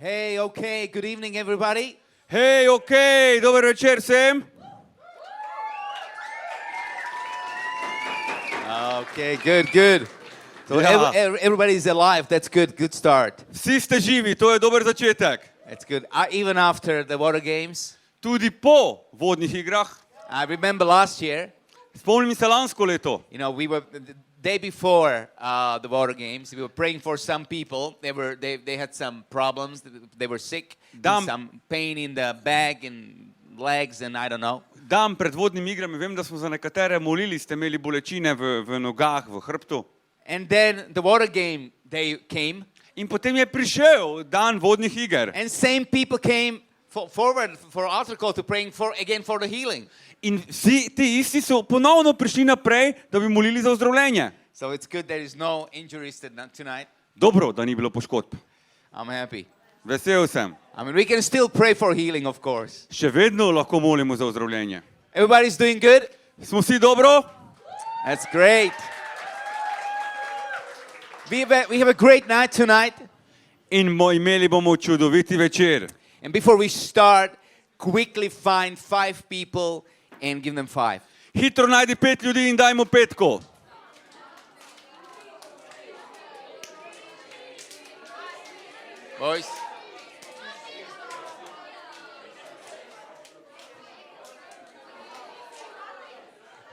Hey, okay, good evening everybody. Hej, okej, dober večer vsem. Okay, good. So Yeah. everybody's alive, that's good start. Vsi ste živi, to je dober začetek. That's good. Even after the water games. Tudi po vodnih igrah. I remember last year, Spomnim se lansko leto. you know, we were the day before the water games, we were praying for some people. They had some problems, they were sick, some pain in the back and legs and I don't know. Dan pred vodnimi igrami, vem, da smo za nekatere molili, ste imeli bolečine v nogah, v hrbtu. And then the water game day came. In potem je prišel dan vodnih iger. And same people came forward for altar call to praying again for the healing. In vsi ti isti so ponovno prišli naprej, da bi molili za ozdravljenje. So it's good there is no injuries tonight. Dobro, da ni bilo poškodb. I'm happy. Vesel sem. I mean, we can still pray for healing, of course. Še vedno lahko molimo za ozdravljenje. Everybody's doing good? Smo vsi dobro? That's great. We have a great night tonight. In imeli bomo čudoviti večer. And before we start, quickly find 5 people and give them 5. Hitro najdi 5 ljudi in dajmo 5. Boys.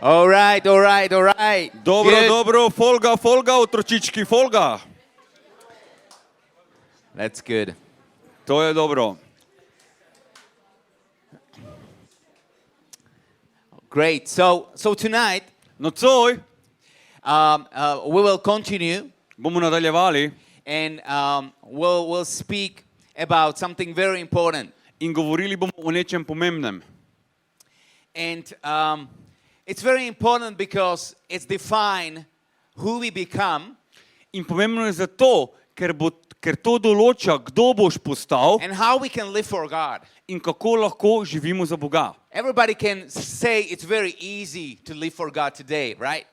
All right. Dobro, Good. dobro, folga, otročički, folga. That's good. To je dobro. Great. So tonight, Nocoj we will continue bomo nadaljevali and we'll speak about something very important. in govorili bomo o nečem pomembnem. And it's very important because it's defined who we become In pomembno je zato, ker to določa, kdo boš postal and how we can live for God. in kako lahko živimo za Boga. Everybody can say it's very easy to live for God today, right?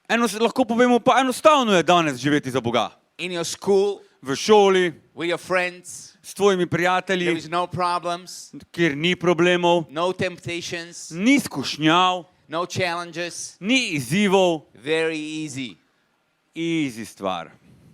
Lahko povemo, pa enostavno je danes živeti za Boga. In your school, V šoli, with your friends, s tvojimi there prijatelji, is no problems, kjer ni problemov, no temptations, ni skušnjav, no challenges, ni izzivov, very easy, easy stvar.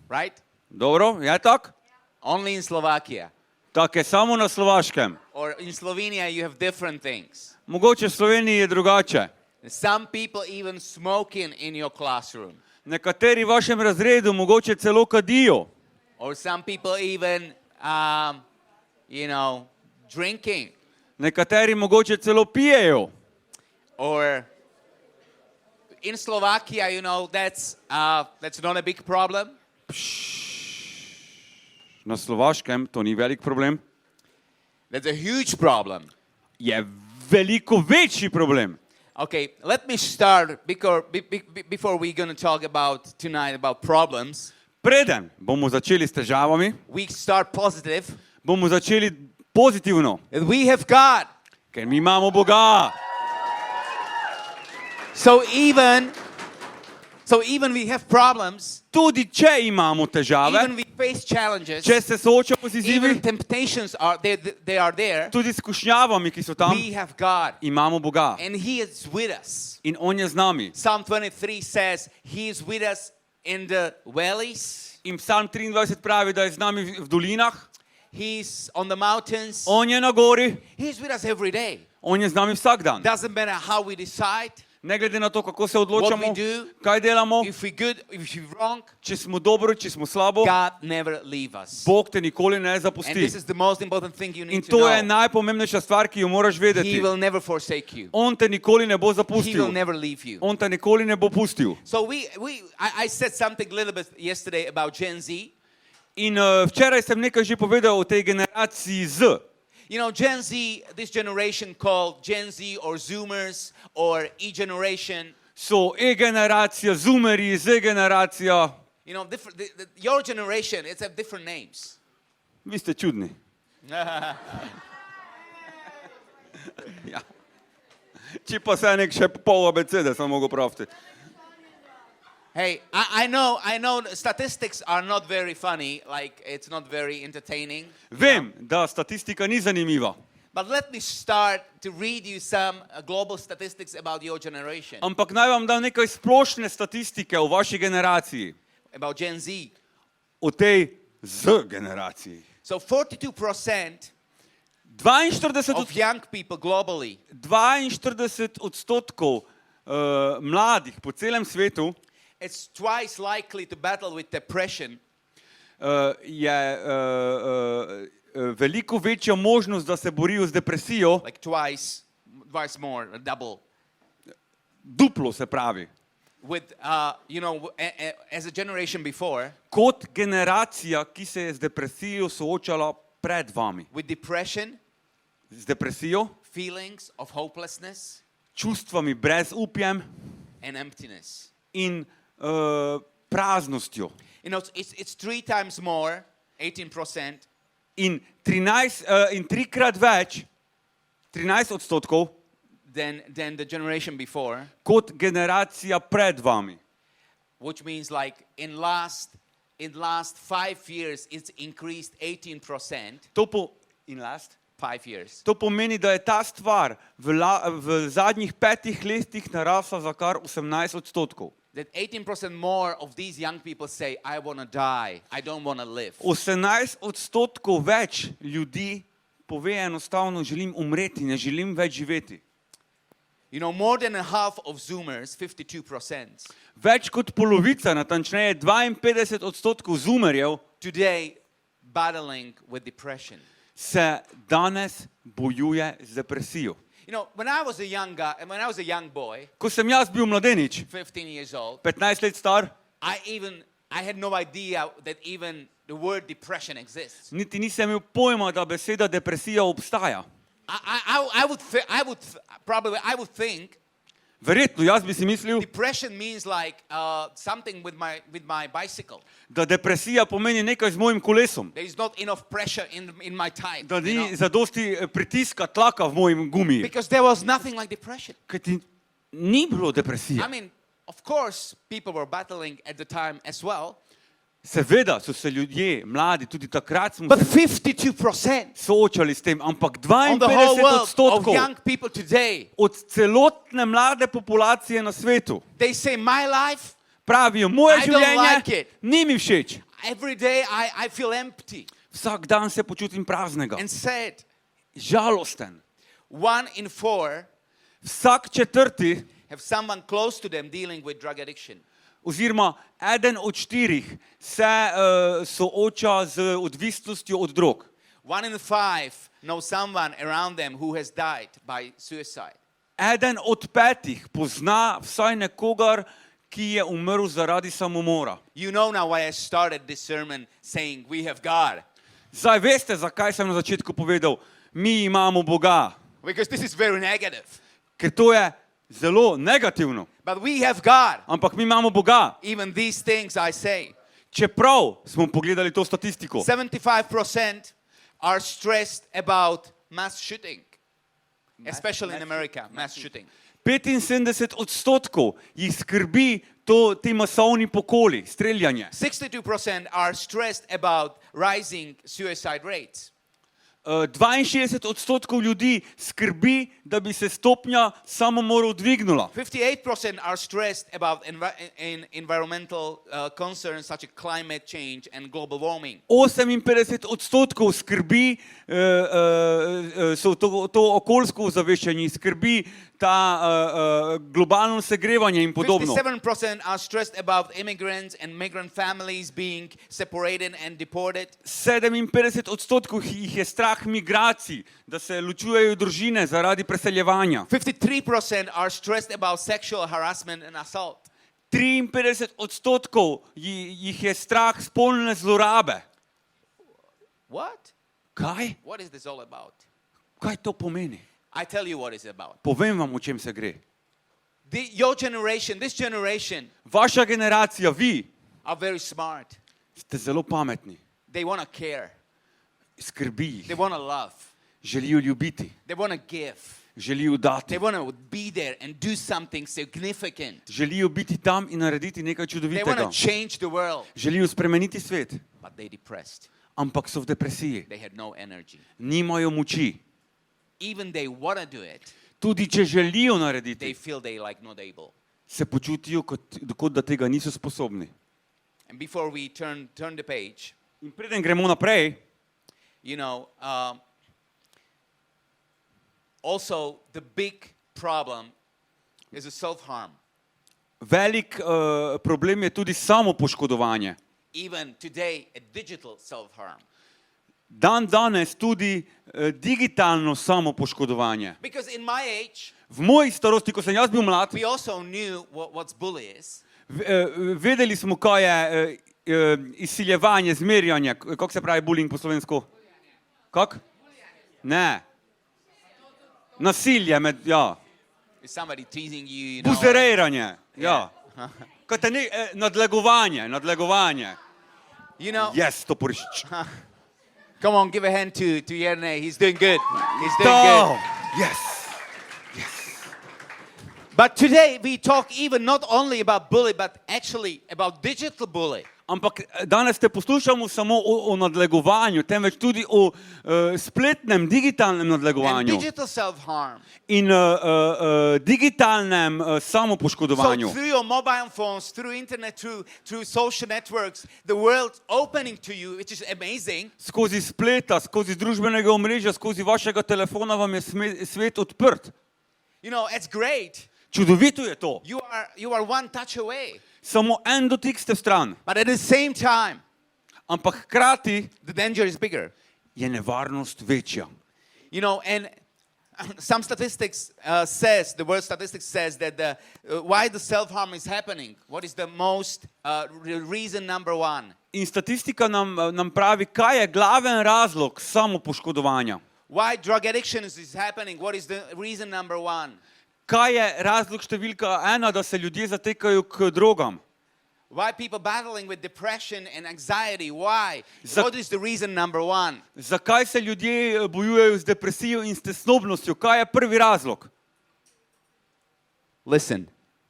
right? Dobro, je tak? Only in Slovakia. Tak je samo na Slovaškem. Or in Slovenia you have different things. Mogoče v Sloveniji je drugače. Some people even smoking in your classroom. Nekateri v vašem razredu mogoče celo kadijo. Or some people even, drinking. Nekateri mogoče celo pijejo. Or in Slovakia, that's not a big problem. Na Slovaškem to ni velik problem. That's a huge problem. Je veliko večji problem. Okay, let me start before we're going to talk tonight about problems. Preden bomo začeli s težavami, We start positive. bomo začeli pozitivno. That we have God. Ker mi imamo Boga. So even we have problems. Tudi če imamo težave, Even we face challenges. če se soočamo z izzivi, Even temptations they are there. tudi s skušnjavami, ki so tam, We have God. imamo Boga. And He is with us. In On je z nami. Psalm 23 says He is with us in the valleys. In Psalm 23 pravi, da je z nami v dolinah. He's on the mountains. On je na gori. He's with us every day. On je z nami vsak dan. Doesn't matter how we decide, Ne glede na to, kako se odločamo, What we do, kaj delamo, if we're good, if we're wrong, če smo dobro, če smo slabo, God never leaves us. Bog te nikoli ne And zapusti. this is the most important thing you In need to to je know. najpomembnejša stvar, ki jo moraš He vedeti. will never forsake you. On te nikoli ne bo He will zapustil. never leave you. On te nikoli ne bo pustil. So I said something a little bit yesterday about Gen Z. In včeraj sem nekaj že povedal o tej generaciji Z. Gen Z, this generation called Gen Z or Zoomers or E-generation. So E-generacija, Zoomerji, Z-generacija. Your generation, it's have different names. Vi ste čudni. Ja. Če pa se nek še pol abecede, sem mogel praviti. Hey, I know statistics are not very funny, like it's not very entertaining. Vem, da statistika ni zanimiva, But let me start to read you some global statistics about your generation, ampak naj vam dam nekaj splošne statistike o vaši generaciji, about Gen Z. o tej Z generaciji. So 42% 42 of young people globally 42% mladih po celem svetu it's twice likely to battle with depression je veliko večja možnost, da se borijo z depresijo, like twice more, double. duplo se pravi, With as a generation before, kot generacija, ki se je z depresijo soočala pred vami. with depression, Z depresijo, feelings of hopelessness čustvami brezupjem and emptiness. in praznostjo. You know, it's 3 times more, 18%, In trikrat več, 13%, than the generation before, kot generacija pred vami. which means like in last 5 years it's increased 18%. In last? 5 years. To pomeni, da je ta stvar v zadnjih 5 letih narasla za kar 18%. That 18% more of these young people say, I want to die, I don't want to live. 18% več ljudi pove enostavno, želim umreti, ne želim več živeti. You know, more than a half of Zoomers, 52%, Več kot polovica, natančneje 52% zoomerjev today battling with depression. se danes bojuje z depresijo. You know, when I was a young guy, when I was a young boy, Ko sem jaz bil mladenič, 15 years old, 15 let star, I had no idea that even the word depression exists. niti nisem imel pojma, da beseda depresija obstaja. I would think Verjetno, jaz bi si mislil, depression means like something with my bicycle. da depresija pomeni nekaj z mojim kolesom, There is not enough pressure in my tire. da You know? ni zadosti pritiska tlaka v mojem gumiji. Because there was nothing like depression. Kajti ni bilo I depresije. mean, of course, people were battling at the time as well, Seveda so se ljudje, mladi, tudi takrat smo but se 52% soočali s tem, ampak on the whole world of 52% young people today, od celotne mlade populacije na svetu they say, my life, pravijo, moje I don't življenje like it. ni mi všeč. every day I feel empty Vsak dan se počutim praznega, and sad. žalosten. 1 in 4 Vsak četrti have someone close to them dealing with drug addiction. oziroma eden od 4 se sooča z odvisnostjo od drog. 1 in 5 know someone around them who has died by suicide. Eden od 5 pozna vsaj nekogar, ki je umrl zaradi samomora. You know now why I started this sermon saying we have God. Zdaj veste, zakaj sem na začetku povedal, mi imamo Boga, Because this is very negative. ker to je zelo negativno. But we have God. Ampak mi imamo Boga. Even these things I say. Čeprav smo pogledali to statistiko, 75% are stressed about mass shooting. Especially in America, mass shooting. 75% jih skrbi ti masovni pokoli, streljanje. 62% are stressed about rising suicide rates. 62% ljudi skrbi, da bi se stopnja samomorov dvignila. 58% are stressed about environmental concerns such as climate change and global warming. 58% skrbi, so to okoljsko ozaveščanje, skrbi ta globalno segrevanje in podobno. 57% are stressed about immigrants and migrant families being separated and deported. 57% jih je strah migracij, da se ločujejo družine zaradi preseljevanja. 53% are stressed about sexual harassment and assault. 53% jih je strah spolne zlorabe. What? Kaj? What is this all about? Kaj to pomeni? I tell you what it's about. Povem vam, o čem se gre. Your generation, this generation, Vaša generacija, vi, are very smart. ste zelo pametni. They want to care. Skrbi They jih. want to love. Želijo ljubiti. They want to give. Želijo dati. They want to be there and do something significant. Želijo biti tam in narediti nekaj They want čudovitega. to change the world. Želijo spremeniti svet, But they depressed. ampak so v depresiji. They had no energy. Nimajo moči. Even they want to do it, Tudi če želijo they narediti, feel they like not able. se počutijo, kot da tega niso sposobni. And before we turn the page, In preden gremo naprej, you know, also the big problem is a self-harm. velik problem je tudi samopoškodovanje. Even today, a digital self-harm. Dan danes tudi digitalno samopoškodovanje. Because in my age, V moji starosti, ko sem jaz bil mlad, we also knew what's bully is. vedeli smo, kaj je izsiljevanje, zmerjanje. Kako se pravi bullying po slovensko? Kak? Ne. Nasilje med, ja. Is somebody teasing you, you know? Buzerejanje, ja. Kaj te ne, nadlegovanje. You know, Yes, to porišč. come on, give a hand to Jerne. He's doing good. He's doing good. Yes. But today we talk even not only about bully, but actually about digital bully. Ampak danes te poslušamo samo o nadlegovanju, temveč tudi o spletnem, digitalnem And nadlegovanju digital self-harm. in digitalnem So samopoškodovanju. through your mobile phones, through internet, through social networks, the world's opening to you, which is amazing. Skozi spleta, skozi družbenega omrežja, skozi vašega telefona vam je svet odprt. You know, it's great. Čudovito je to. You are one touch away. Samo en dotik ste stran, But at the same time, ampak hkrati the danger is bigger. je nevarnost večja. You know, and some statistics the world statistics says that why the self-harm is happening. What is the most reason number one? In statistika nam pravi, kaj je glaven razlog samopoškodovanja. Why drug addiction is happening? What is the reason number one? Kaj je razlog številka ena, da se ljudje zatekajo k drogam? Why people battling with depression and anxiety? Why? What is the reason number one? Zakaj se ljudje bojujejo z depresijo in s tesnobnostjo? Kaj je prvi razlog? Listen,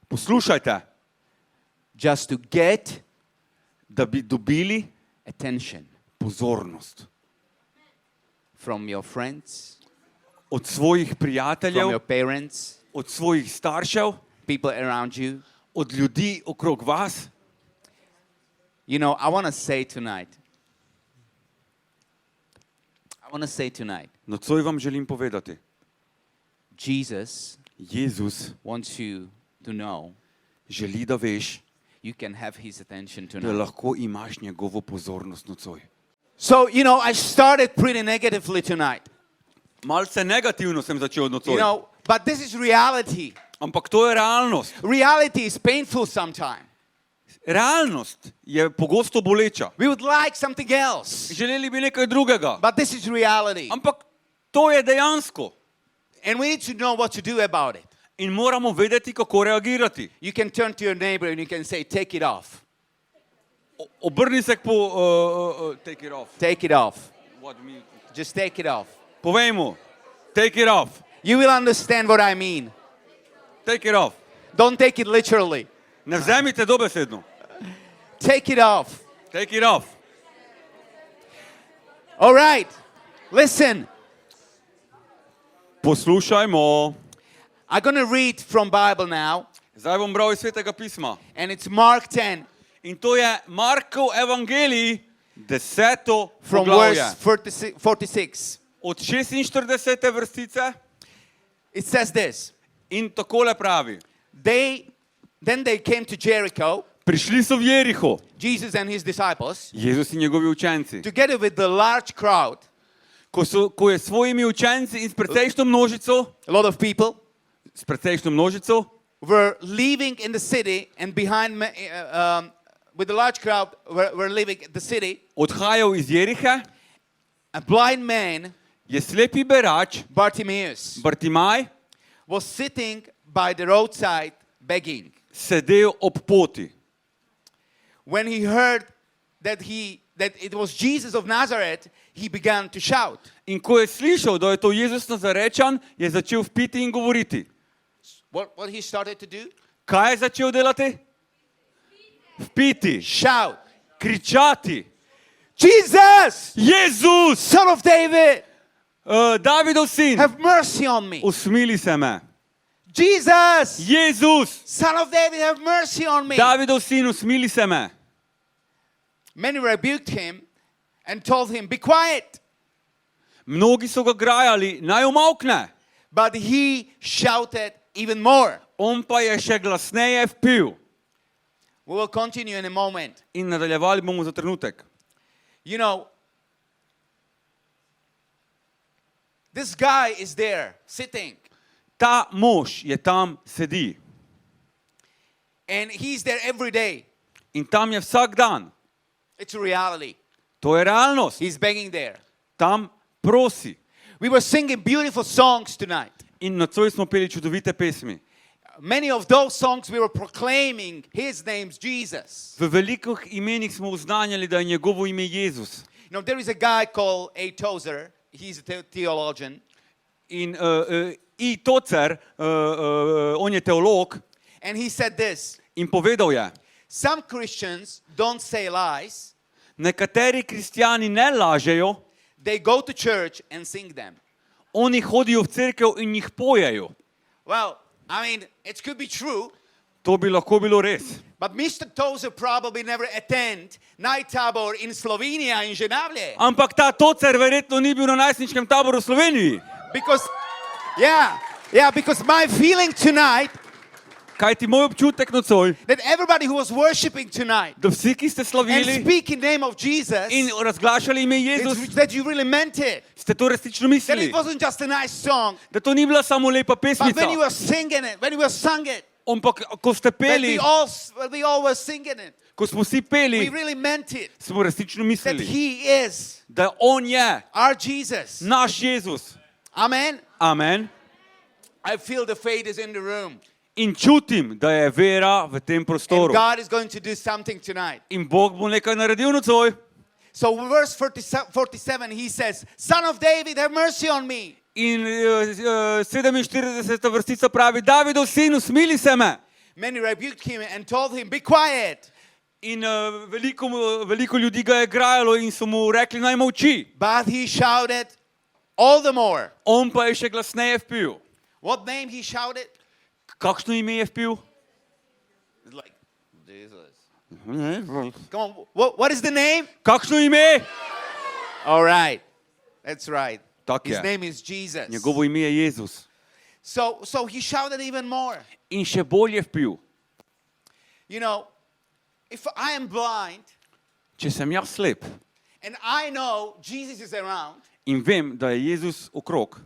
Poslušajte, just to get da bi dobili attention pozornost from your friends, od svojih from prijateljev, your parents, od svojih staršev, people around you. od ljudi okrog vas. You know, I want to say tonight, Nocoj vam želim povedati, Jesus Jezus wants you to know želi, da veš, you can have his attention da tonight. lahko imaš njegovo pozornost nocoj. So, you know, I started pretty negatively tonight. Malce negativno sem začel nocoj, You know, but this is reality. ampak to je realnost. Reality is painful sometimes. Realnost je pogosto boleča. We would like something else, Želeli bi nekaj drugega, but this is reality. ampak to je dejansko. And we need to know what to do about it. In moramo vedeti, kako reagirati. You can turn to your neighbor and you can say, take it off. Obrni se take it off. Take it off. What do you mean? Just take it off. Povej mu, take it off. You will understand what I mean. Take it off. Don't take it literally. Ne vzemite dobesedno. Take it off. Take it off. All right. Listen. Poslušajmo. I'm going to read from Bible now. Zdaj bom bral iz Svetega pisma. And it's Mark 10 In to je Markov evangelij, 10. from poglavje. verse 46. Od 46. vrstice It says this. in takole pravi. Then they came to Jericho, Prišli so v Jeriho, Jesus and his disciples, Jezus in njegovi učenci. together with the large crowd, Ko je s svojimi učenci in s precejšno množico, a lot of people, were leaving in the city and with the large crowd were leaving the city. odhajal iz Jerihe, A blind man, je slepi berač, Bartimaeus, Bartimaj, was sitting by the roadside begging. sedel ob poti. When he heard that he that it was Jesus of Nazareth, he began to shout. In ko je slišal, da je to Jezus Nazarečan, je začel vpiti in govoriti. What he started to do? Kaj je začel delati? Vpiti, Shout. kričati. Jesus, Jezus, Son of David, Davidov sin, have mercy on me. usmili se me. Jesus, Jezus, Son of David, have mercy on me. Davidov sin, usmili se me. Many rebuked him and told him, be quiet. Mnogi so ga grajali, naj umolkne. But he shouted even more. On pa je še glasneje vpil. We will continue in a moment. In nadaljevali bomo za trenutek. You know, this guy is there sitting, Ta mož je tam sedi. and he's there every day. In tam je vsak dan. It's a reality. To je realnost. He's begging there. Tam prosi. We were singing beautiful songs tonight. In nocoj smo peli čudovite pesmi. Many of those songs we were proclaiming his name's Jesus. V velikih imenih smo uznanjali, da je njegovo ime Jezus. You know, there is a guy called A. Tozer. He's a theologian. In I. Tozer, on je teolog, And he said this. in povedal je, Some Christians don't say lies. nekateri kristjani ne lažejo, They go to church and sing them. oni hodijo v cerkev in jih pojejo. Well, I mean, it could be true. To bi lahko bilo res. But Mr. Tozer probably never attend night tabor in Slovenia, in Žinavlje. Ampak ta Tozer verjetno ni bil na najstniškem taboru v Sloveniji. Because, because my feeling tonight, Kaj ti moj občutek nocoj, that everybody who was worshiping tonight da vsi, ki ste and slavili speaking name of Jesus, in razglašali ime Jezus, that you really meant it. ste to resnično That mislili. it wasn't just a nice song, Da to ni bila samo lepa but pesmica. when you were singing it, when you were sung it, Ampak ko ste when peli, we all were singing it, ko smo vsi we peli, really meant it. smo resnično That mislili, he is da on je our Jesus. naš Jezus. Amen. Amen. I feel the faith is in the room. In čutim, da je vera v tem And prostoru. God is going to do something tonight. In Bog bo nekaj naredil nocoj. So verse 47, he says, Son of David, have mercy on me. In 47. vrstica pravi, Davidov sin, usmili se me. Many rebuked him and told him, be quiet. In veliko ljudi ga je grajalo in so mu rekli, naj molči. But he shouted all the more. On pa je še glasneje vpil. What name he shouted? Kakšno ime je vpil? It's like, Jesus. Come on, what is the name? Kakšno ime? All right. That's right. Tak His je. name is Jesus. Njegovo ime je Jezus. So he shouted even more. In še bolje vpil. You know, if I am blind Če sem jaz slep and I know Jesus is around, in vem, da je Jezus okrog,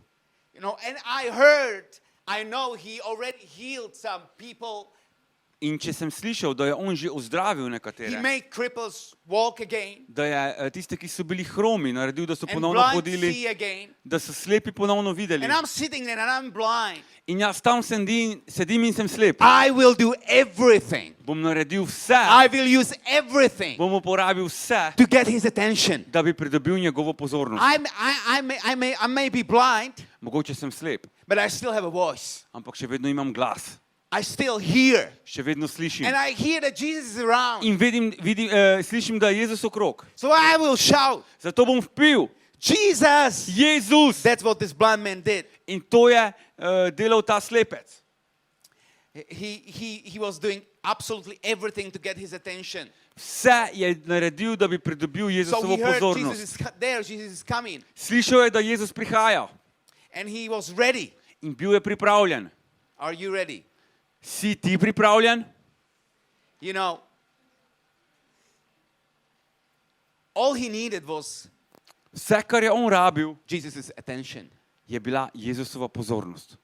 you know, and I know he already healed some people. in če sem slišal, da je on že ozdravil He nekatere, made cripples walk again da je tiste, ki so bili hromi, naredil, da so and ponovno blind hodili, see again. da so slepi ponovno videli. And I'm sitting there and I'm blind. In jaz tam sedim in sem slep. I will do everything. Bom naredil vse, I will use everything bom uporabil vse, to get his attention. da bi pridobil njegovo pozornost. I may be blind, Mogoče sem slep, but I still have a voice. ampak še vedno imam glas, I still hear. še vedno slišim. And I hear that Jesus is around. In slišim, da je Jezus okrog. So I will shout, Zato bom vpil, Jesus! Jezus! That's what this blind man did. In to je delal ta slepec. He was doing absolutely everything to get his attention. Vse je naredil, da bi pridobil So Jezusovo he heard Jesus pozornost. is there, Jesus is coming. Slišal je, da Jezus prihaja And he was ready. in bil je pripravljen. Are you ready? Si ti pripravljen? You know, all he needed was Vse, kar je on rabil, Jesus' attention. je bila Jezusova pozornost.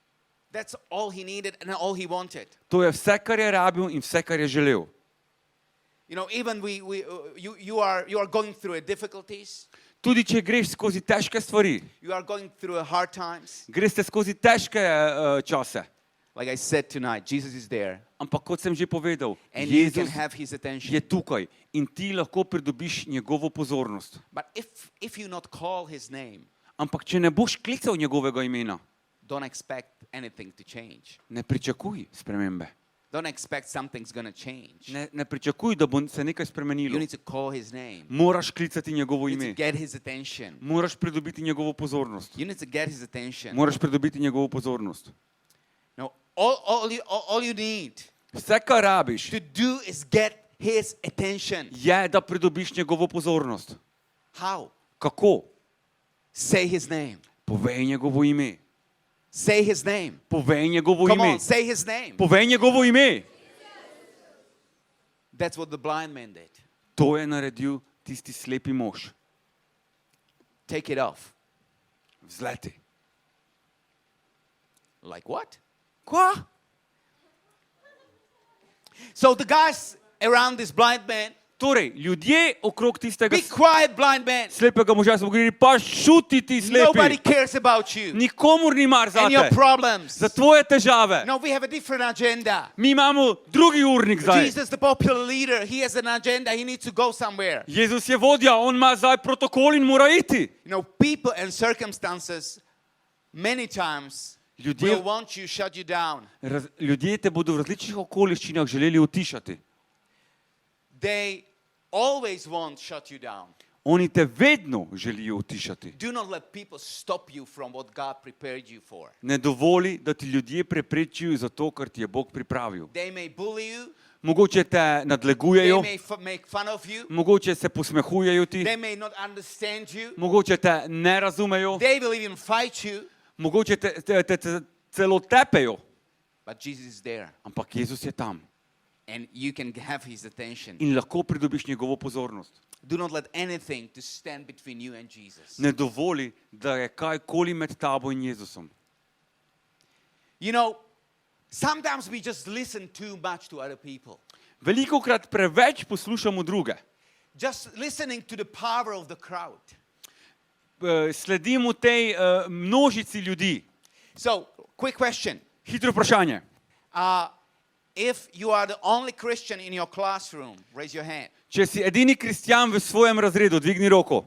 That's all he needed and all he wanted. To je vse, kar je rabil in vse, kar je želel. You know, even you are going through difficulties. Tudi če greš skozi težke stvari, You are going through hard times. greš skozi težke čase. Like I said tonight, Jesus is there. Ampak kot sem že povedal, And you can Jezus have his attention. je tukaj in ti lahko pridobiš njegovo pozornost. But if you not call his name, Ampak če ne boš klical njegovega imena, don't expect anything to change. ne pričakuj spremembe. Don't expect something's going to change. Ne pričakuj, da bo se nekaj You spremenilo. need to call his name. Moraš klicati njegovo You need ime. to get his attention. Moraš pridobiti njegovo pozornost. You need to get his attention. Moraš pridobiti njegovo pozornost. No, all you need Vse, kar rabiš, to do is get his attention. je, da pridobiš njegovo pozornost. How? Kako? Say his name. Povej njegovo ime. Say his name. Povej njegovo Come ime. on, say his name. Povej njegovo ime. That's what the blind man did. To je naredil tisti slepi mož. Take it off. Vzleti. Like what? Kva? So the guys around this blind man, Torej, ljudje okrog tistega be quiet, blind man. slepega moža so govorili, pa šuti ti Nobody slepi. cares about you Nikomur ni mar and your zate. problems. Za tvoje težave. No, we have a different agenda. Mi imamo drugi urnik zdaj. Jesus, the popular leader, he has an agenda. He needs to go somewhere. Jezus je vodja, on ima zdaj protokol in mora iti. You know, people and circumstances many times Ljudje, will want you, shut you down. ljudje te bodo v različnih okoliščinah želeli utišati. They always want shut you down. Oni te vedno želijo utišati. Do not let people stop you from what God prepared you for. Ne dovoli, da ti ljudje preprečijo za to, kar ti je Bog pripravil. They may bully you. Mogoče te They nadlegujejo, may make fun of you. mogoče se posmehujejo ti, They may not understand you. mogoče te ne razumejo, They will even fight you. mogoče te celo tepejo. But Jesus is there. Ampak Jezus je tam And you can have his attention. in lahko pridobiš njegovo pozornost. Do not let anything to stand between you and Jesus. Ne dovoli, da je kajkoli med tabo in Jezusom. You know, sometimes we just listen too much to other people. Velikokrat preveč poslušamo druge. Just listening to the power of the crowd. Sledimo tej množici ljudi. So, quick question. Hitro vprašanje. If you are the only Christian in your classroom, raise your hand. Če si edini kristjan v svojem razredu, dvigni roko.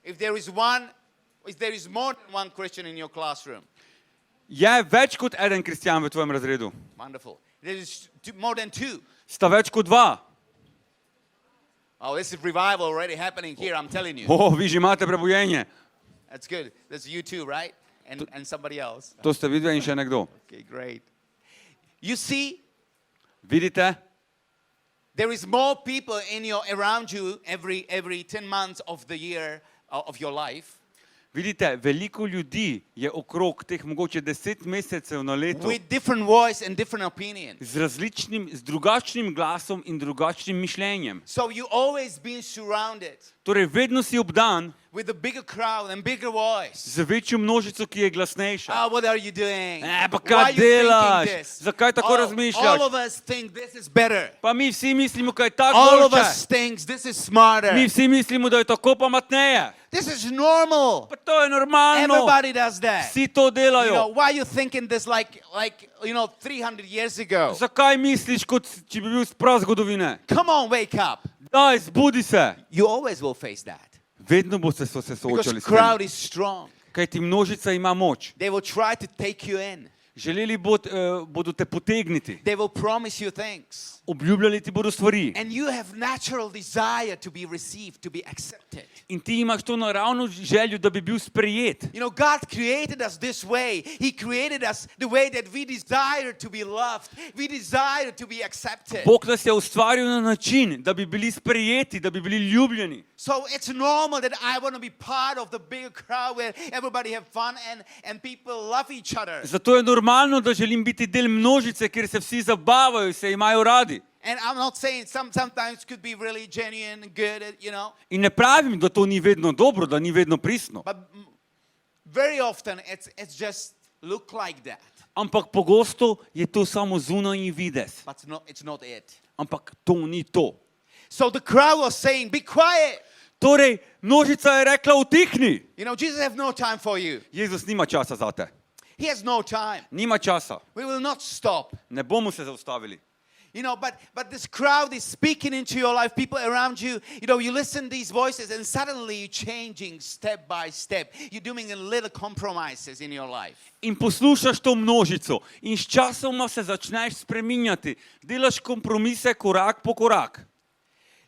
If there is more than one Christian in your classroom, Je več kot eden kristjan v tvojem razredu. wonderful. There is more than two. Sta več kot dva. Oh, this is revival already happening here, I'm telling you. Vi že imate prebojenje. That's good. That's you too, right? And somebody else. To ste videli in še nekdo. Okay, great. You see, Vidite? there is more people around you every 10 months of the year of your life Vidite, veliko ljudi je okrog teh mogoče 10 mesecev na leto with different voice and different opinions. z drugačnim glasom in drugačnim mišljenjem. So you always been surrounded Torej, vedno si obdan with a bigger crowd and bigger voice. z večjo množico, ki je glasnejša. What are you doing? Pa Why kaj are you delaš? thinking this? Zakaj tako razmišljaš? All of us think this is better. Pa mi vsi mislimo, kaj je tako All of boljše. us think this is smarter. Mi vsi mislimo, da je tako pametneje. This is normal. Pa to je normalno. Everybody does that. Vsi to You know, delajo. why are you thinking this like 300 years ago? Zakaj misliš, kot če bi bil prav zgodovine? Come on, wake up. Daj, zbudi se. You always will face that. Vedno boste se Because soočali s crowd tem. is strong. Kaj ti množica ima moč. They will try to take you in. Želeli bodo te potegniti. They will promise you things. Obljubljali ti bodo stvari. And you have natural desire to be received, to be accepted. In ti imaš to naravno željo, da bi bil sprejet. You know, God created us this way. He created us the way that we desire to be loved. We desire to be accepted. Bog nas je ustvaril na način, da bi bili sprejeti, da bi bili ljubljeni. So it's normal that I want to be part of the big crowd where everybody have fun and people love each other. Zato je normalno, da želim biti del množice, kjer se vsi zabavajo, se imajo radi. And I'm not saying sometimes could be really genuine and good, you know. In ne pravim, da to ni vedno dobro, da ni vedno pristno. But very often it's just look like that. Ampak pogosto je to samo zunanji videz. But it's not it. Ampak to ni to. So the crowd was saying, be quiet. Torej, množica je rekla, utihni. You know, Jesus have no time for you. Jezus nima časa za te. He has no time. Nima časa. We will not stop. Ne bomo se zaustavili. You know, but this crowd is speaking into your life, people around you. You know, you listen to these voices and suddenly you're changing step by step. You're doing a little compromises in your life. In poslušaš to množico in sčasoma se začneš spreminjati. Delaš kompromise korak po korak.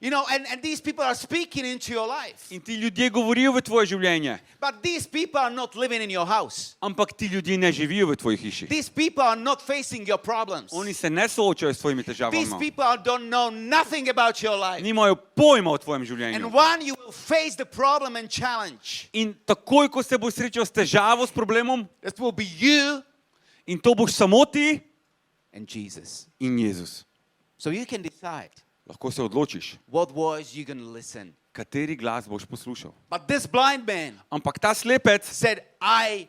You know, and these people are speaking into your life. In ti ljudje govorijo v tvoje življenje. But these people are not living in your house. Ampak ti ljudje ne živijo v tvoji hiši. These people are not facing your problems. Oni se ne soočajo s tvojimi These težavami. people don't know nothing about your life. Nimajo pojma o tvojem življenju. And one, you will face the problem and challenge. In takoj, ko se boš srečal s težavo, s problemom, That will be you in to boš samo ti and Jesus. in Jezus. So you can decide Lahko se odločiš, what voice you're going to listen. kateri glas boš poslušal. But this blind man Ampak ta slepec said, I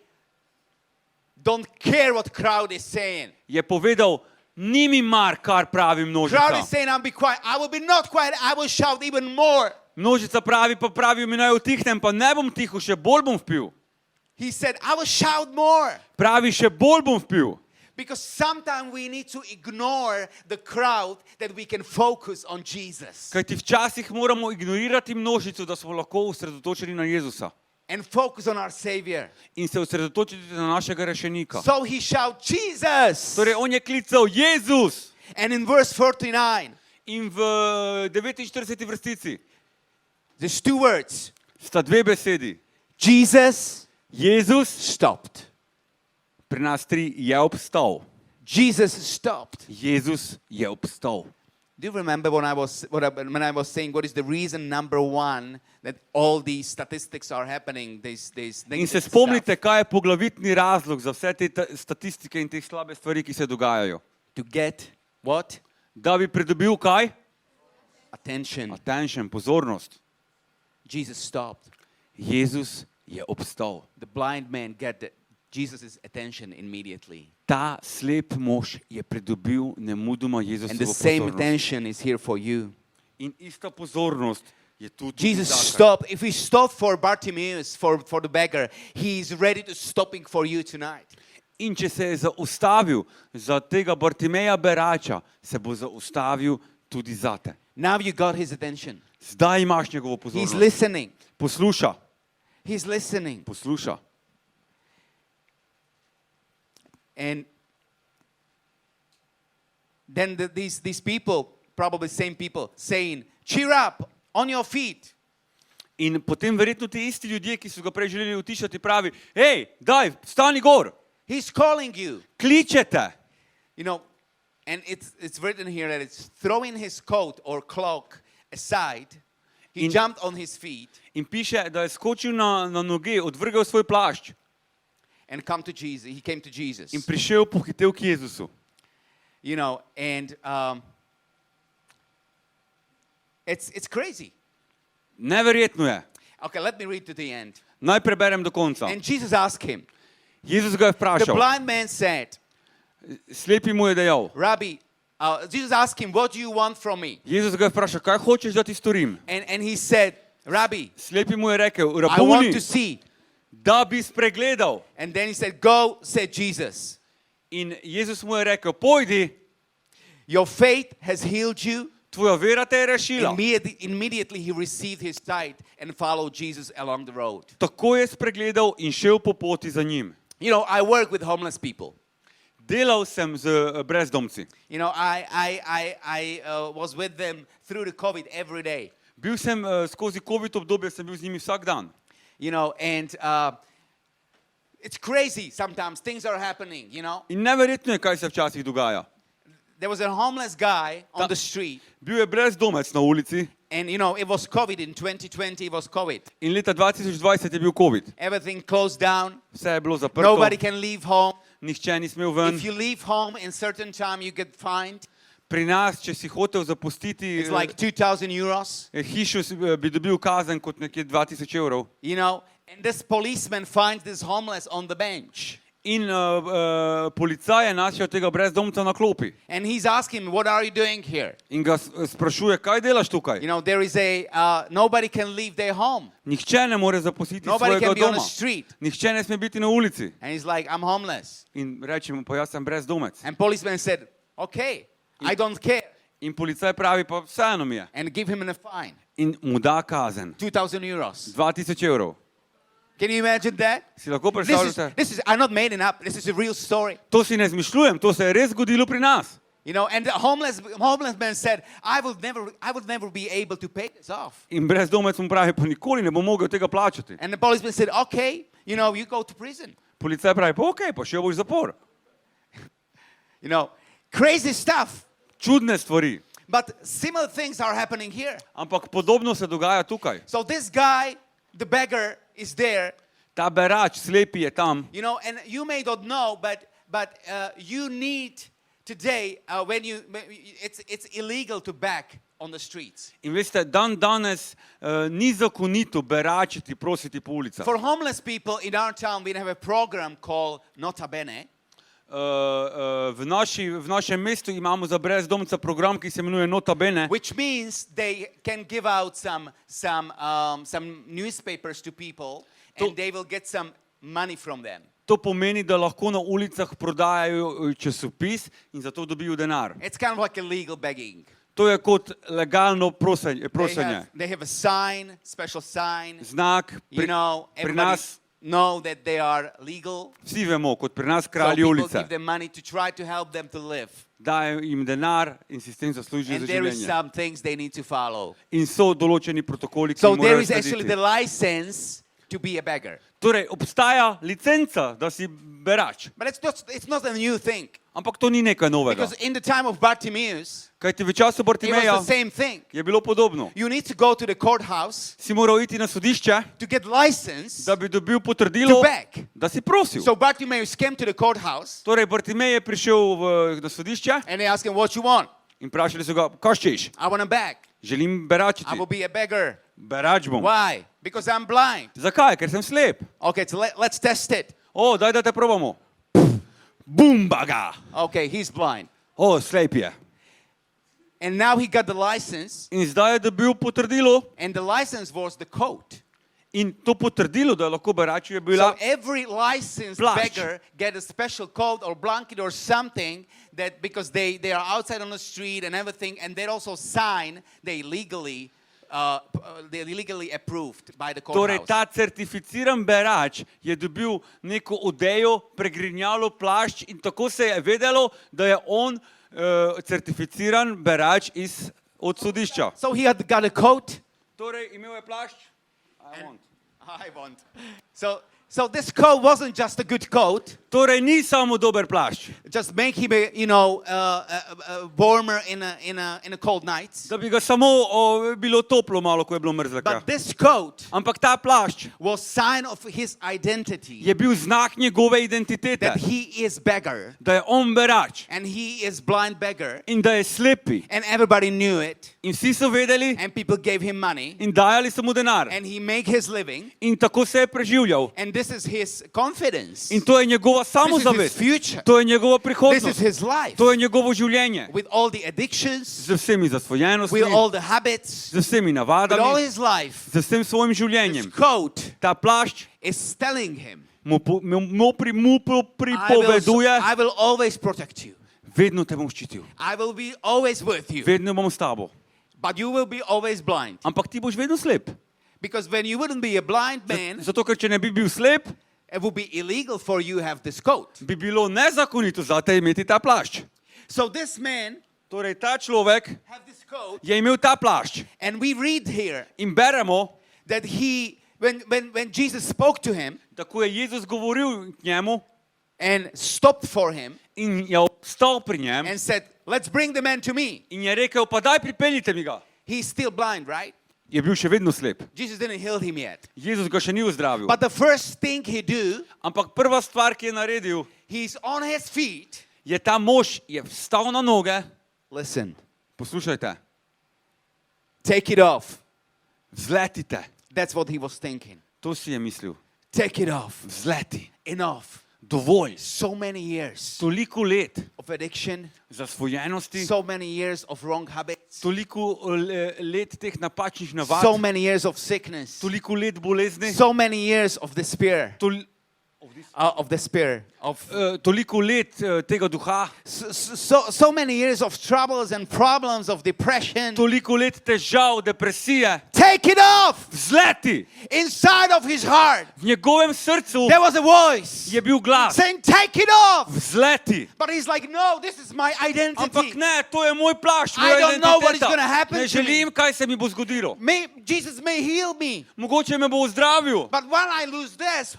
don't care what crowd is saying. je povedal, ni mi mar, kar pravi Crowd is množica. saying, I'll be quiet. I will be not quiet. I will shout even more. Množica pravi, pa pravijo mi naj utihnem, pa ne bom tiho, še bolj bom vpil. He said, I will shout more. Pravi, še bolj bom vpil. Because sometimes we need to ignore the crowd that we can focus on Jesus. Kajti včasih moramo ignorirati množico, da smo lahko osredotočeni na Jezusa. And focus on our Savior. In se osredotočiti na našega rešenika. So he shouted, Jesus! Torej, on je klical Jezus. And in verse 49, In v 49. vrstici there's two words. sta dve besedi. Jesus Jezus, stopped. pri nas 3, je obstal. Jesus stopped. Jezus je obstal. Do you remember when I was saying what is the reason number one that all these statistics are happening? These In se negative spomnite, stuff? kaj je poglavitni razlog za vse te statistike in te slabe stvari, ki se dogajajo. To get what? Da bi pridobil kaj? Attention. Attention, pozornost. Jesus stopped. Jezus je obstal. The blind man get Jesus' attention immediately. Ta slep mož je pridobil nemudoma And the Jezusovo same pozornost. attention is here for you. In ista pozornost je tudi Jesus zate. stopped. If he stopped for Bartimaeus, for the beggar, he's ready to stopping for you tonight. In če se je zaustavil za tega Bartimeja berača, se bo zaustavil tudi zate. Now you got his attention. Zdaj imaš njegovo He's pozornost. listening. Posluša, He's listening. posluša. And then these people, probably same people, saying, cheer up, on your feet. In potem verjetno ti isti ljudje, ki so ga prej želeli utišati, pravi, hej, daj, stani gor, He's calling you. kličete. You know, and it's written here that it's throwing his coat or cloak aside. He jumped on his feet In piše, da je skočil na noge, odvrgel svoj plašč and come to Jesus. He came to Jesus. in prišel, pohitev k Jezusu. You know, and it's crazy. Neverjetno je. Okay, let me read to the end. Naj preberem do konca. And Jesus asked him. Jezus ga je The vprašal, blind man said, slepi mu je dejal. Rabbi, Jesus asked him, what do you want from me? Jezus ga je vprašal, kaj hočeš, da ti storim? And he said, Rabbi, Slepi mu je rekel, I want rabuni, to see. da bi spregledal. And then he said, go, said Jesus. In Jezus mu je rekel, pojdi, Your faith has healed you. tvoja vera te je rešila. Immediately he received his sight and followed Jesus along the road. Tako je spregledal in šel po poti za njim. You know, I work with homeless people. Delal sem z brezdomci. You know, I was with them through the COVID every day. Bil sem skozi COVID obdobje, sem bil z njimi vsak dan. You know, and it's crazy sometimes. Things are happening, you know. In neverjetno je, kaj se včasih dogaja. There was a homeless guy on the street. Bil je brezdomec na ulici And, you know, it was COVID. In 2020, it was COVID. in leta 2020 je bil COVID. Everything closed down. Vse je bilo zaprto, Nobody can leave home. nihče ni smel ven. If you leave home in certain time, you get fined. Pri nas, če si hotel zapustiti It's like 2,000 euros. hišo, bi dobil kazen kot nekje 2000 evrov. You know, and this policeman finds this homeless on the bench. In policaj je našel tega brezdomca na klopi. And he's asking him, what are you doing here? In ga sprašuje, kaj delaš tukaj? You know, there is nobody can leave their home. Nihče ne more zapustiti Nobody svojega can be on the doma. street. Nihče ne sme biti na ulici. And he's like, I'm homeless. In reče mu, pa jaz sem brezdomec. And policeman said, okay, I don't care. In policaj pravi, pa vseeno mi je. And give him a fine. In mu da kazen. 2,000 euros. 2000 evrov. Can you imagine that? Si lahko predstavljate? I'm not made it up. This is a real story. To si ne izmišljujem, to se je res zgodilo pri nas. You know, and the homeless man said, I would never be able to pay this off. In brezdomec mu pravi, pa nikoli ne bom mogel tega plačati. And the policeman said, okay, you know, you go to prison. Policaj pravi, pa okej, pa šel boš v zapor. You know, crazy stuff. Čudne stvari. But similar things are happening here. Ampak podobno se dogaja tukaj. So this guy, the beggar, is there. Ta berač, slepi je tam. You know, and you may not know, but you need today it's illegal to beg on the streets. In veste, danes ni zakonito beračiti, prositi po ulicah. For homeless people in our town, we have a program called Nota Bene. V našem mestu imamo za brezdomca program, ki se imenuje Nota Bene. Which means they can give out some newspapers to people, and they will get some money from them. To pomeni, da lahko na ulicah prodajajo časopis in zato dobijo denar. It's kind of like a legal begging. To je kot legalno prosenje. They have a sign, special sign. Znak, You know, pri nas know that they are legal. vsi vemo, kot pri nas So kralji people ulice. give them money to try to help them to live. Dajo jim denar in si s tem zaslužijo And za there is življenje. some things they need to follow. In so določeni protokoli, ki So jih there morajo is actually the slediti. license to be a beggar. Torej, obstaja licenca, da si berač. But it's not a new thing. Ampak to ni nekaj novega. Because in the time of Bartimaeus, Kajti v času it was Bartimeja the same thing. je bilo podobno. You need to go to the courthouse Si moral iti na sodišče, to get license da bi dobil to potrdilo, beg. da si prosil. So Bartimaeus came to the courthouse Torej, Bartimej je prišel na sodišče and they asked him, what you want? in vprašali so ga, kaj češ? I want to beg. Želim I beračiti. will be a beggar. Berač bom. Why? Because I'm blind. Zakaj? Ker sem slep. Okay, so let's test it. O, daj, da te probamo. Bumbaga. Okay, he's blind. O, slep je. And now he got the license, In zdaj je dobil potrdilo and the license was the coat. in to potrdilo, da je lahko beračil, je So bila every licensed Plašč. beggar get a special coat or blanket or something that because they are outside on the street and everything, and they also sign they legally approved by the Torej, courthouse. ta certificiran berač je dobil neko odejo, pregrinjalo plašč in tako se je vedelo, da je on certificiran berač od sodišča. So he had got a coat. Torej, imel je plašč. I want. So this coat wasn't just a good coat. Torej, ni samo dober plašč, Just make him, warmer in a cold night. da bi ga samo bilo toplo malo, ko je bilo mrzlo. But this coat Ampak ta plašč was sign of his identity je bil znak njegove identitete, that he is beggar da je on berač and he is blind beggar, in da je slepi. and everybody knew it, In vsi so vedeli and people gave him money, in dajali so mu denar. and he make his living, In tako se je preživljal. and this is his confidence. In to je njegova This is his samozavest. future. To je njegova This is prihodnost. his life. To je njegovo življenje. With all the addictions, Z vsemi zasvojenostmi, with all the habits, z vsemi with all navadami, his life, z vsem svojim his življenjem. coat Ta plašč is telling him, mu pripoveduje, I will always protect you. vedno te bom ščitil, I will be always with you. vedno bom s tabo. But you will be always blind. Ampak ti boš vedno slep. Because when you wouldn't be a blind man, Zato, ker če ne bi bil slep, it would be illegal for you to have this coat. bi bilo nezakonito zate imeti ta plašč. So this man Torej, ta človek had this coat, je imel ta plašč. and we read here In beremo, that when Jesus spoke to him da ko je Jezus govoril k njemu and stopped for him in je obstal pri njem and said, let's bring the man to me. in je rekel, pa daj pripeljite mi ga. He's still blind, right? Je bil še vedno slep. Jesus didn't heal him yet. Jezus ga še ni uzdravil. But the first thing he do, Ampak prva stvar, ki je naredil, he's on his feet. je ta mož je vstal na noge. Listen, Poslušajte, take it off. vzletite. That's what he was thinking. To si je mislil. Take it off. Vzleti. Enough. dovolj. So many years Toliko let of addiction, zasvojenosti, so many years of wrong habits, toliko let teh napačnih navad, so many years of sickness, toliko let bolezni, so many years of despair, toliko let tega duha, so many years of troubles and problems of depression. toliko let težav, depresije. Take it off! Vzleti! Inside of his heart, V njegovem srcu there was a voice je bil glas. saying, take it off! Vzleti! But he's like, no, this is my Ampak identity. ne, to je moj plašč, I moja don't know what is identiteta. gonna happen Ne to me. želim, kaj se mi bo zgodilo. Jesus may heal me. Mogoče me bo ozdravil, But when I lose this,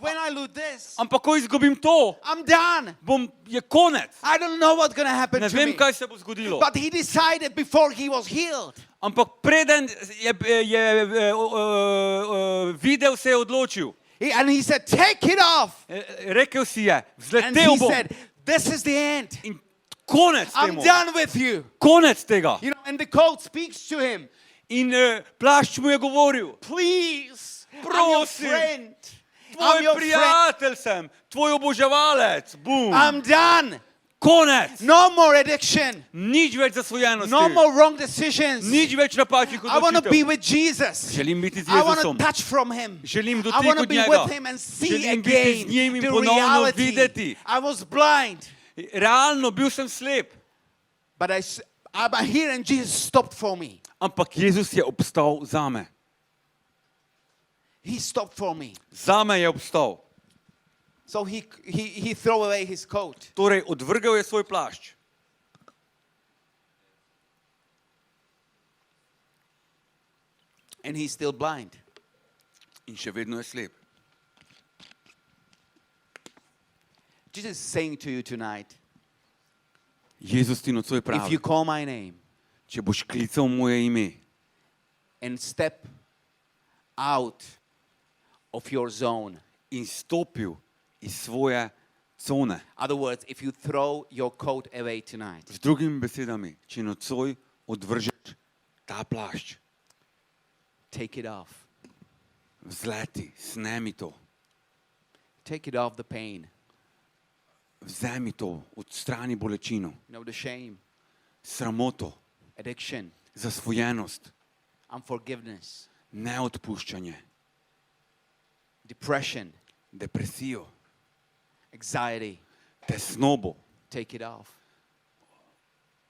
ampak ko izgubim to, I'm done. je konec. I don't know what's going to happen Ne to vem, me. kaj se bo zgodilo. But he decided before he was healed. Ampak preden videl, se je odločil. And he said, take it off. Rekel si je, And vzletel he bom. said, this is the end. In konec I'm temu. done with you. Konec tega. You know, and the coat speaks to him. In plašč mu je govoril, Please, I'm your prosim, friend. I'm tvoj your friend. prijatelj sem, tvoj oboževalec. Bum. I'm done. Konec. No more addiction. Nič več zasvojenosti. No more wrong decisions. Nič več napačnih I want to be odločitev. with Jesus. Želim biti z I want to Jezusom. touch from him. Želim I dotik want to od be njega. with him and see Želim biti z again njim in the ponovno reality. videti. I was blind, Realno bil sem slep, but I'm here and Jesus stopped for me. ampak Jezus je obstal zame. He stopped for me. Zame je obstal. So he threw away his coat. Torej, odvrgel je svoj plašč. And he's still blind. In še vedno je slep. Jesus is saying to you tonight, Jezus ti nocoj if pravi, you call my name če boš klical moje ime and step out of your zone, in stopil iz svoje cone, other words, if you throw your coat away tonight, z drugimi besedami, če nocoj odvržeš ta plašč, take it off. vzleti, snemi to, Take it off the pain, vzemi to, odstrani bolečino, the shame, sramoto, addiction, zasvojenost, unforgiveness, neodpuščanje, depression, depresijo, anxiety. tesnobo, Take it off.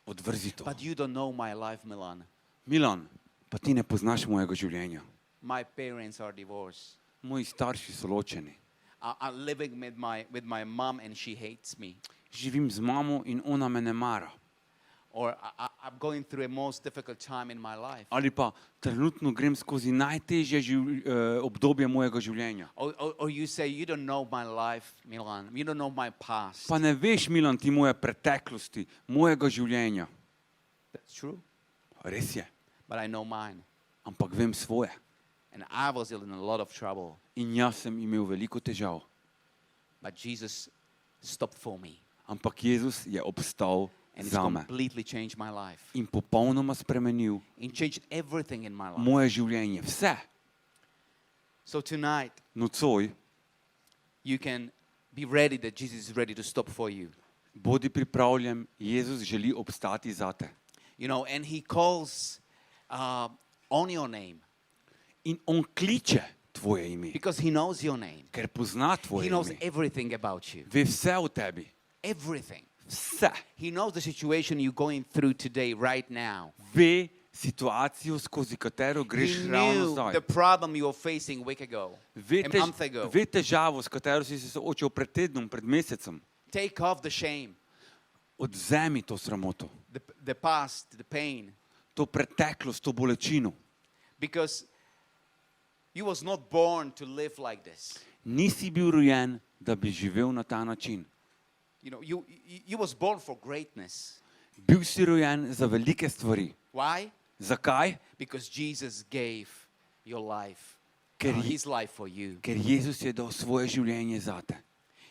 odvrzi to. But you don't know my life, Milan. Milan, pa ti ne poznaš mojega življenja. My parents are divorced. Moji starši so ločeni. I'm living with my mom and she hates me. Živim z mamo in ona me ne mara. Or I'm going through a most difficult time in my life. Ali pa trenutno grem skozi najtežje obdobje mojega življenja. Or you say, you don't know my life, Milan. You don't know my past. Pa ne veš, Milan, ti moje preteklosti, mojega življenja. That's true. Res je, But I know mine. ampak vem svoje. And I was in a lot of trouble. In jaz sem imel veliko težav. But Jesus stopped for me. Ampak Jezus je obstal And it's zame completely changed my life. in popolnoma spremenil It changed everything in my life. moje življenje. Vse. So tonight, Nocoj you can be ready that Jesus is ready to stop for you. bodi pripravljen, Jezus želi obstati zate. You know, and he calls on your name In on kliče tvoje ime, because he knows your name. ker pozna tvoje He knows ime. everything about you. Ve vse o tebi. Everything. Vse. He knows the situation you're going through today, right now. Ve situacijo, skozi katero greš He ravno knew zdaj. the problem you were facing a week ago, Ve, a month ago. ve težavo, s katero si se soočil pred tednom, pred mesecem. Take off the shame, Odzemi to sramoto, the past, the pain, to preteklost, to bolečino. because you was not born to live like this. Nisi bil rojen, da bi živel na ta način. You know, you was born for greatness. Bil si rojen za velike stvari. Why? Zakaj? Because Jesus gave your life, Ker je- his life for you. Ker Jezus je dal svoje življenje zate.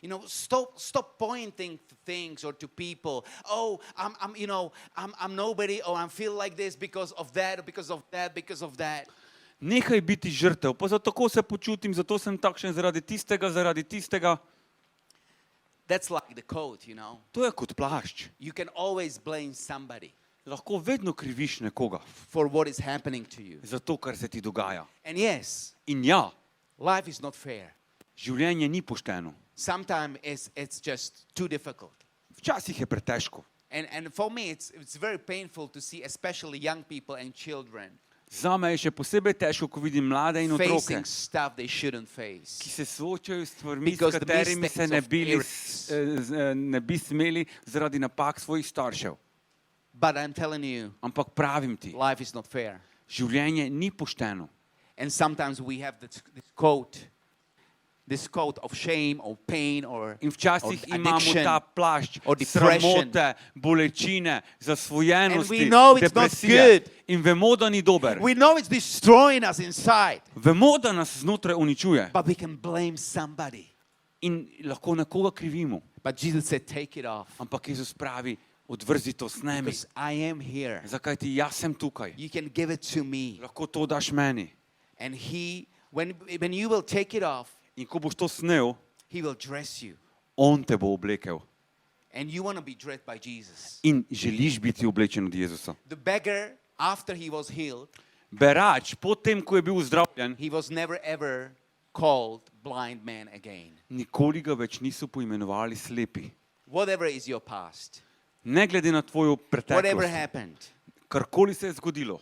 You know, stop pointing to things or to people. Oh, I'm nobody. Oh, I feel like this because of that, or because of that, because of that. Nehaj biti žrtev, pa zato se počutim, zato sem takšen zaradi tistega, zaradi tistega. That's like the coat, you know. To je kot plašč. You can always blame somebody Lahko vedno kriviš nekoga for what is happening to you. za to, kar se ti dogaja. And yes, In ja, life is not fair. življenje ni pošteno. Sometimes it's just too difficult. Včasih je pretežko. And for me, it's very painful to see especially young people and children Zame je še posebej težko, ko vidim mlade in otroke, facing stuff they shouldn't face. ki se soočajo s stvarmi, s Because the katerimi se mistakes of ne bi smeli zaradi napak svojih staršev. But I'm telling you, Ampak pravim ti, life is not fair. življenje ni pošteno. And sometimes we have this coat of shame or pain or In včasih imamo addiction. ta plašč or depression. sramote, bolečine, zasvojenosti, And we know it's not depresije. good. In vemo, da ni dober. We know it's destroying us inside, Vemo, da nas znotraj uničuje. but we can blame somebody. In lahko nekoga krivimo. But Jesus said, take it off. Ampak Jezus pravi, odvrzi to s nami. Because I am here. Zakaj ti jaz sem tukaj? You can give it to me. Lahko to daš meni. And when you will take it off, In ko boš to snel, he will dress you. on te bo oblekel. And you want to be dressed by Jesus. In želiš biti oblečen od Jezusa. The beggar, after he was healed, Berač, potem, ko je bil zdravljen, he was never ever called blind man again. nikoli ga več niso poimenovali slepi. Whatever is your past, Ne glede na tvojo whatever preteklost, happened, karkoli se je zgodilo,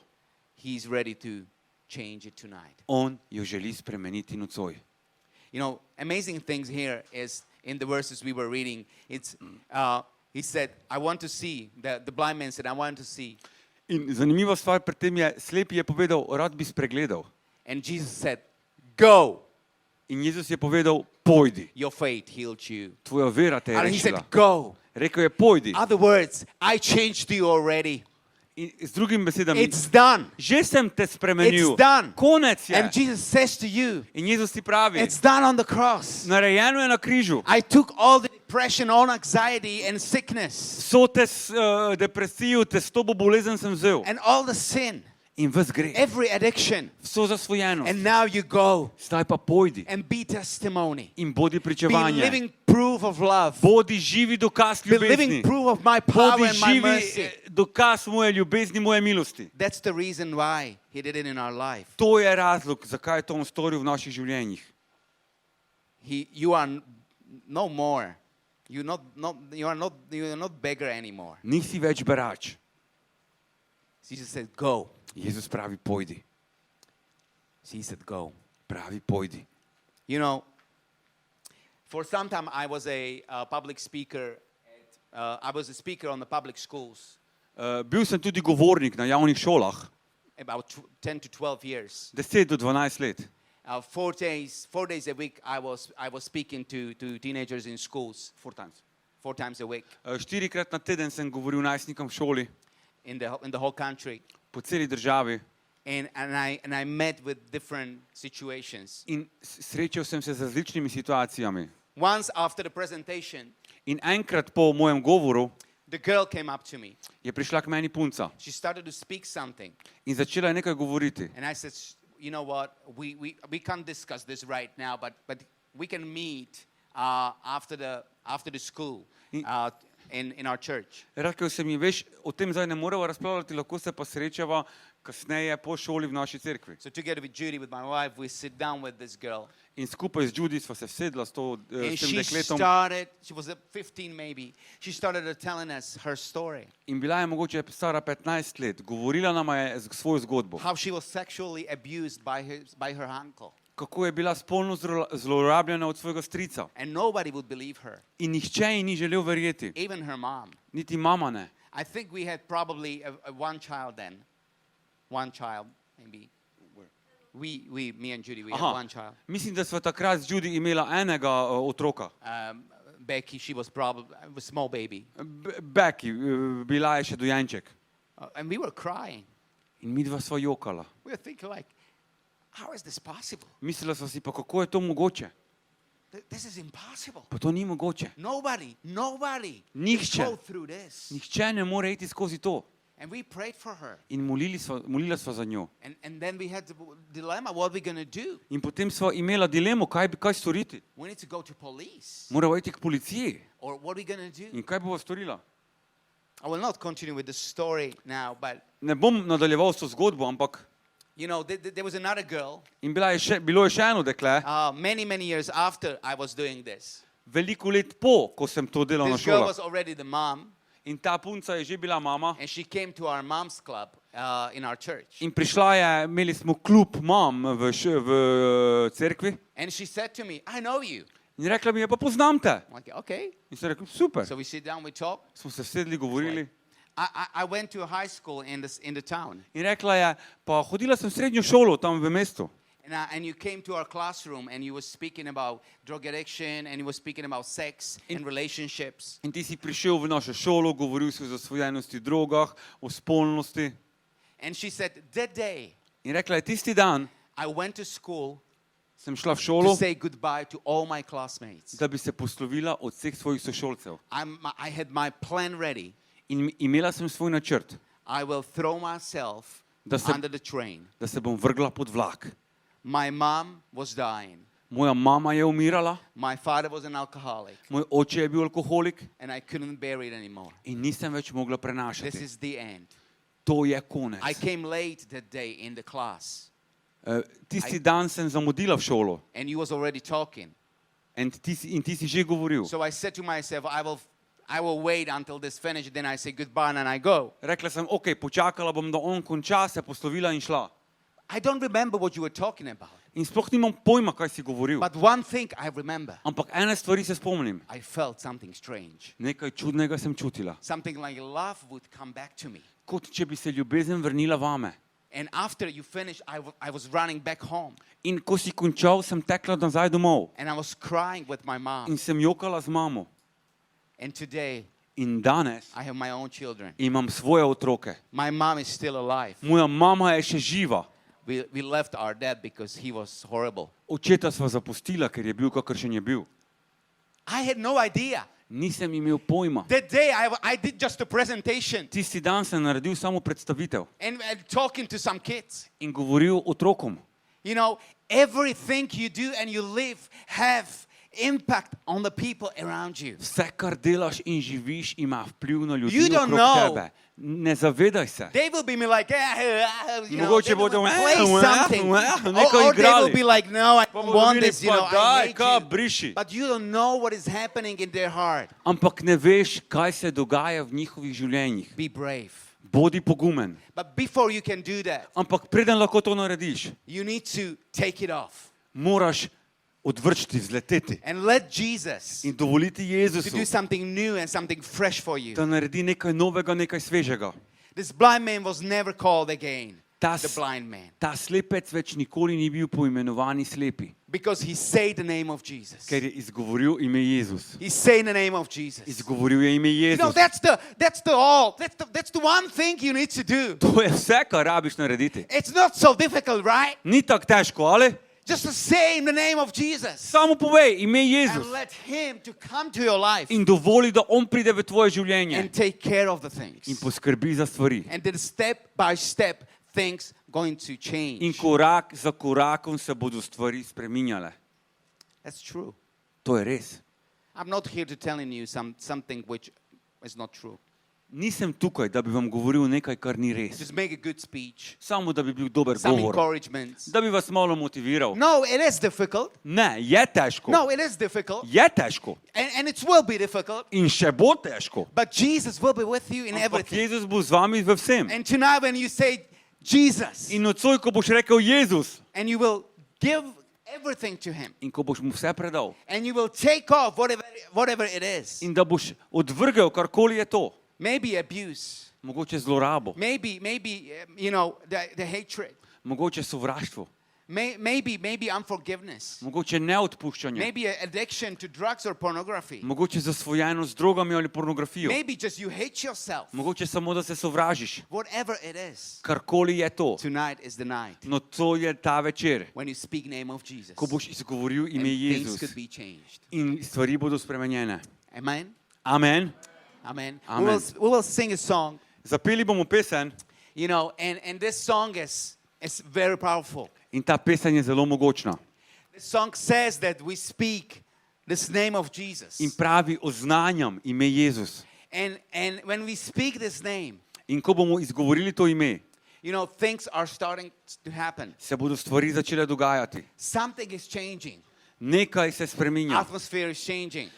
he's ready to change it tonight. on jo želi spremeniti nocoj. You know, amazing things here is in the verses we were reading. He said, I want to see. The blind man said, I want to see. In zanimiva stvar pri tem je, slepi je povedal, rad bi spregledal. And Jesus said, go. In Jezus je povedal, pojdi, Your faith healed you. tvoja vera te je And he said, rešila. go. Rekel je, pojdi. Other words, I changed you already. In z drugimi besedami, It's done. že sem te spremenil. It's done. Konec je. And Jesus says to you, In Jezus ti pravi, it's done on the cross. narejeno je na križu. I took all the depression, all anxiety and sickness Vso te depresijo, te stobo bolezen sem vzel. and all the sin, In ves greh. every addiction. Vso zasvojenost. And now you go Zdaj pa pojdi and be testimony. in bodi Be pričevanje. living proof of love. Bodi živi dokaz Be living ljubezni. proof of my power Bodi and my živi mercy. dokaz moje ljubezni, moje milosti. That's the reason why he did it in our life. To je razlog, zakaj je to on storil v naših življenjih. You are no more. You are not beggar anymore. Nisi več berač. Jesus said, go. Jezus pravi, pojdi. He said, go. Pravi, pojdi. You know, for some time I was a public speaker. I was a speaker on the public schools. Bil sem tudi govornik na javnih šolah. About 10 to 12 years. 10 do 12 let. 4 days a week I was speaking to teenagers in schools. 4 times a week 4krat na teden sem govoril najstnikom v šoli, in the whole country. po celi državi. And I met with different situations. In srečal sem se z različnimi situacijami. Once after the presentation, In enkrat po mojem govoru the girl came up to me. je prišla k meni punca She started to speak something. in začela je nekaj govoriti. And I said, you know what, we can't discuss this right now, but we can meet after the school in our church. Rekel sem ji, veš, o tem zdaj ne moremo razpravljati, lahko se pa srečava kasneje po šoli v naši cerkvi. So together with Judy, with my wife, we sit down with this girl. In skupaj z Judy sva se vsedla s And tem she dekletom was 15 maybe, she started telling us her story. in bila je mogoče stara 15 let. Govorila nama je svojo zgodbo. How she was sexually abused by her uncle. Kako je bila spolno zlorabljena od svojega strica. And nobody would believe her, In nihče ji ni želel verjeti. even her mom. Niti mama ne. I think we had probably one child then. One child, maybe. Me and Judy, we had one child. Mislim, da sva takrat z Judy imela enega otroka. Becky, she was probably a small baby. Becky, bila je še dojenček. And we were crying. In midva sva jokala. We were thinking like, how is this possible? Mislila sva si pa, kako je to mogoče. This is impossible. Pa to ni mogoče. Nobody can Nihče. go through this. Nihče ne more iti skozi to. And we prayed for her. In molila sva za njo. And then we had the dilemma, what are we going to do? In potem sva imela dilemo, kaj storiti. We need to go to police. Morava iti k policiji. Or what are we going to do? In kaj bova storila? I will not continue with the story now, but Ne bom nadaljeval s to zgodbo, ampak you know, there was another girl. in bilo je še eno dekle, Many years after I was doing this. veliko let po, ko sem to delal na This girl šolah. was already the mom, In ta punca je že bila mama. and she came to our mom's club in our church. In prišla je, imeli smo klub mam v cerkvi. And she said to me, I know you. In rekla mi je, pa poznam te. I'm like, okay. In sem rekel, super. So we sit down, we talk. Smo se sedli, govorili. I went to a high school in the town. In rekla je, pa hodila sem v srednjo šolo tam v mestu. And you came to our classroom and you were speaking about drug addiction and you were speaking about sex and relationships. In ti si prišel v našo šolo, govoril si o zasvojenosti, drogah, o spolnosti. And she said, that day, In rekla je, tisti dan I went to school sem šla v šolo, to say goodbye to all my classmates. da bi se poslovila od vseh svojih sošolcev. I had my plan ready. In imela sem svoj načrt, I will throw myself Da se- under the train. da se bom vrgla pod vlak. My mom was dying. Moja mama je umirala, My father was an alcoholic. moj oče je bil alkoholik And I couldn't bear it anymore. in nisem več mogla This prenašati. is the end. To je konec. I came late that day in the class. Tisti dan sem zamudila v šolo And he was already talking. in ti si že govoril. So I said to myself, I will wait until this finishes, then I say goodbye and I go. Rekla sem, ok, počakala bom, da on konča, se poslovila in šla. I don't remember what you were talking about. In sploh nimam pojma, kaj si govoril. But one thing I remember. Ampak ene stvari se spomnim. I felt something strange. Nekaj čudnega sem čutila. Something like love would come back to me. Kot če bi se ljubezen vrnila vame. And after you finished, I was running back home. In ko si končal, sem tekla nazaj domov. And I was crying with my mom. In sem jokala z mamo. And today, In danes I have my own children. imam svoje otroke. My mom is still alive. Moja mama je še živa. We left our dad because he was horrible. Očeta sva zapustila, ker je bil, kakršen je bil. I had no idea. Nisem imel pojma. That day, I did just a presentation Tisti dan sem naredil samo predstavitev and talking to some kids. in govoril otrokom. You know, everything you do and you live have impact on the people around you. Vse, kar delaš in živiš, ima vpliv na ljudi You don't okrog know. tebe. Ne zavedaj se. They will be like, you know, Mogoče they will bodo, play something. nekaj Or they will igrali. be like, no, I Pa don't bodo want videli, this, you know, pa I daj, hate kaj, you. briši. But you don't know what is happening in their heart. Ampak ne veš, kaj se dogaja v njihovih življenjih. Be brave. Bodi pogumen. But before you can do that, Ampak preden lahko to narediš, you need to take it off moraš odvrčiti, vzleteti and let Jesus in dovoliti to Jezusu, do something new and something fresh for you. da naredi nekaj novega, nekaj svežega. This blind man was never called again Ta, the blind man ta slepec več nikoli ni bil poimenovani slepi, because he said the name of Jesus. ker je izgovoril ime Jezus. He said the name of Jesus. Izgovoril je ime You know, Jezus. that's the one thing you need to do. To je vse, kar rabiš narediti. It's not so difficult, right? Ni tako težko, ali? Just to say in the name of Jesus Samo povej ime and Jezus let him to come to your life in dovoli, da on pride v tvoje življenje and take care of the things. in poskrbi za stvari. And then step by step, things going to change. In korak za korakom se bodo stvari spreminjale. That's true. To je res. I'm not here to telling you something which is not true. Nisem tukaj, da bi vam govoril nekaj, kar ni res. Just make a good speech, Samo, da bi bil dober some govor. encouragements. Da bi vas malo motiviral. No, it is difficult. Ne, je težko. No, it is difficult. Je težko. And it will be difficult. In še bo težko. But Jesus will be with you in Ampak everything. Jezus bo z vami v vsem. And tonight when you say Jesus In nocoj, ko boš rekel Jezus and you will give everything to him in ko boš mu vse predal and you will take off whatever it is. in da boš odvrgel, karkoli je to, Maybe abuse. mogoče zlorabo, Maybe you know, the hatred. mogoče sovraštvo, Maybe unforgiveness. mogoče neodpuščanje, Maybe addiction to drugs or pornography. mogoče zasvojenost z drogami ali pornografijo, Maybe just you hate yourself. mogoče samo, da se sovražiš. Whatever it is, Karkoli je to, tonight is the night no to je ta večer, when you speak name of Jesus. ko boš izgovoril And ime things Jezus could be changed. in stvari bodo spremenjene. Amen? Amen. Amen. Amen. We will sing a song. Zapeli bomo pesem You know, and this song is very powerful. in ta pesem je zelo mogočna. The song says that we speak this name of Jesus. In pravi, oznanjam ime Jezus. And when we speak this name, In ko bomo izgovorili to ime, you know, things are starting to happen. se bodo stvari začele dogajati. Something is changing. Nekaj se spreminja. Atmosphere is changing.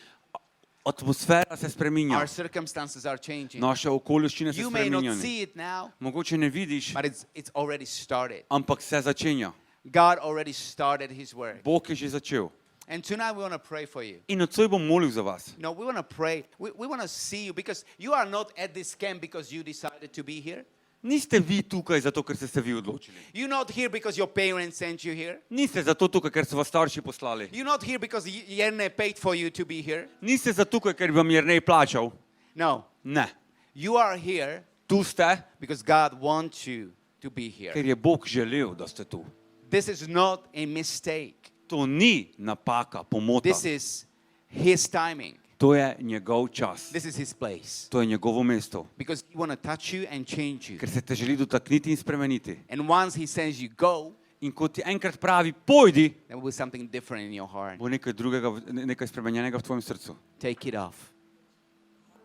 Atmosfera se spreminja. Our circumstances are changing. Naše okoliščine se You may not spreminjajo. see it now, Mogoče ne vidiš, but it's already started. ampak se začenja. God already started his work. Bog je že začel. And tonight we want to pray for you. In nocoj bom molil za vas. No, we want to pray. We want to see you because you are not at this camp because you decided to be here. Niste vi tukaj zato, ker ste se vi odločili. You're not here because your parents sent you here. Niste zato tukaj, ker so vas starši poslali. You're not here because Jerne paid for you to be here. Niste zato tukaj, ker vam je Jernej plačal. No. Ne. You are here Tu ste, because God wants you to be here. ker je Bog želel, da ste tu. This is not a mistake. To ni napaka, pomota. This is his timing. To je njegov čas. This is his place. To je njegovo mesto. Because he want to touch you and change you. Ker se te želi dotakniti in spremeniti. And once he says you go, In ko ti enkrat pravi, pojdi, there will be something different in your heart. bo nekaj drugega, nekaj spremenjenega v tvojem srcu. Take it off.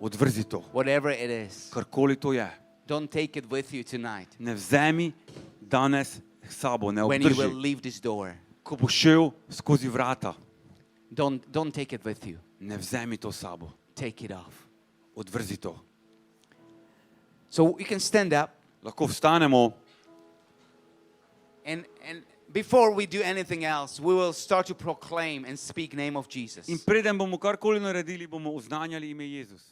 Odvrzi to. Whatever it is. Karkoli to je. Don't take it with you tonight. Ne vzemi danes s sabo, ne When you will obdrži. leave this door, Ko boš šel skozi vrata, don't take it with you. ne vzemi to s sabo. Take it off. Odvrzi to. So you can stand up, Lahko vstanemo and before we do anything else, we will start to proclaim and speak name of Jesus. in preden bomo karkoli naredili, bomo oznanjali ime Jezus.